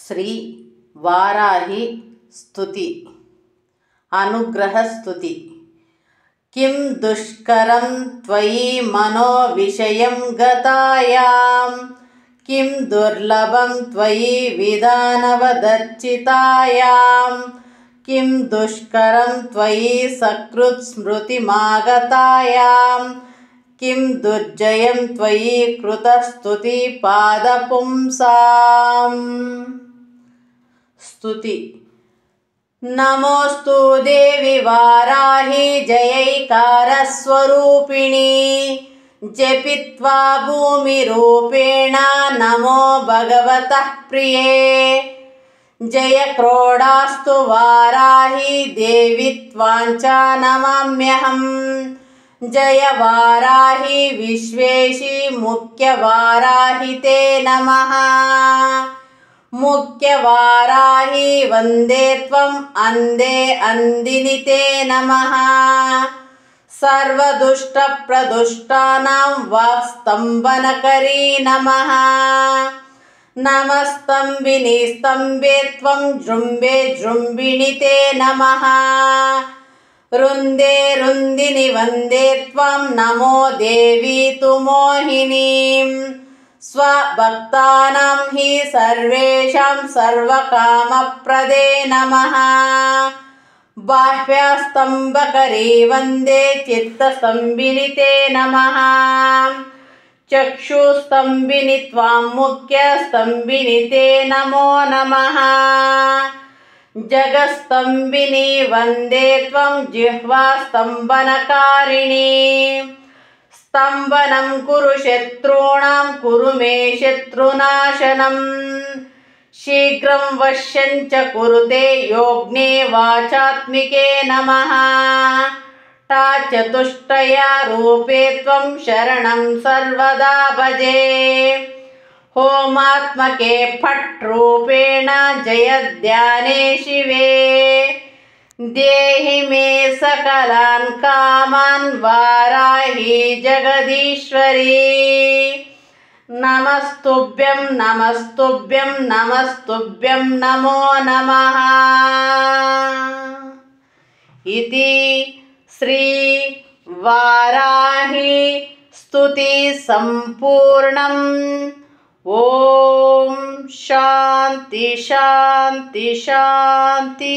శ్రీ వారాహి స్తుతి అనుగ్రహ స్తుతి. కిం దుష్కరం త్వయి మనో విషయం గతాయాం కిం దుర్లభం త్వయి విధానవదర్చితాయాం కిం దుష్కరం త్వయి సకృత్ స్మృతిమాగతాయాం కిం దుర్జయం త్వయి కృతస్తుతి పాదపుంసాం. స్తుతి. నమోస్తు దేవి వారాహి జయైకారస్వరూపిణి జపిత్వా భూమిరూపేణ నమో భగవతః ప్రియే. జయ క్రోడాస్తు వారాహి దేవి త్వాంచ నమామ్యహం. జయ వారాహి విశ్వేశి ముఖ్య వారాహి తే నమః. ముఖ్య వారాహి వందే త్వం అందే అందిని తే నమః. సర్వదుష్ట ప్రదుష్టానాం వాక్స్తంభనకరీ నమః. నమస్తంభిని స్తంభే త్వం జృంభే జృంభిణి తే నమః. రుందే రుందిని వందే త్వం నమో దేవి తు మోహినీం. స్వభక్తానాం హి సర్వేషాం సర్వకామప్రదే నమః. బాహ్యస్తంభకరీ వందే చిత్తస్తంభిని తే నమః. చక్షుస్తంభిని త్వాం ముఖ్యస్తంభిని తే నమో నమః. జగస్తంభిని వందే త్వం జిహ్వాస్తంభనకారిణి. స్తంభనం కురు శత్రూణాం కురు మే శత్రునాశనం. శీఘ్రం వశ్యం చ కురుతే యోగ్నే వాచాత్మికే నమః. టా చతుష్టయ రూపే త్వం శరణం సర్వదా భజే. హోమాత్మకే ఫట్ రూపేణ జయధ్యానే శివే. దేహి మే సకలాన్ కామాన్ వారాహి జగదీశ్వరీ. నమస్తుభ్యం నమస్తుభ్యం నమస్తుభ్యం నమో నమః. ఇది శ్రీ వారాహి స్తుతి సంపూర్ణం. ఓం శాంతి శాంతి శాంతి.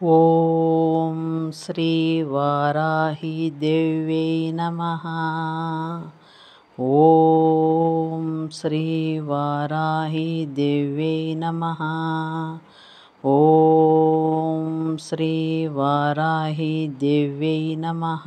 ఓం శ్రీ వారాహి దేవ్యై నమః. ఓం శ్రీ వారాహి దేవ్యై నమః. ఓం శ్రీ వారాహి దేవ్యై నమః.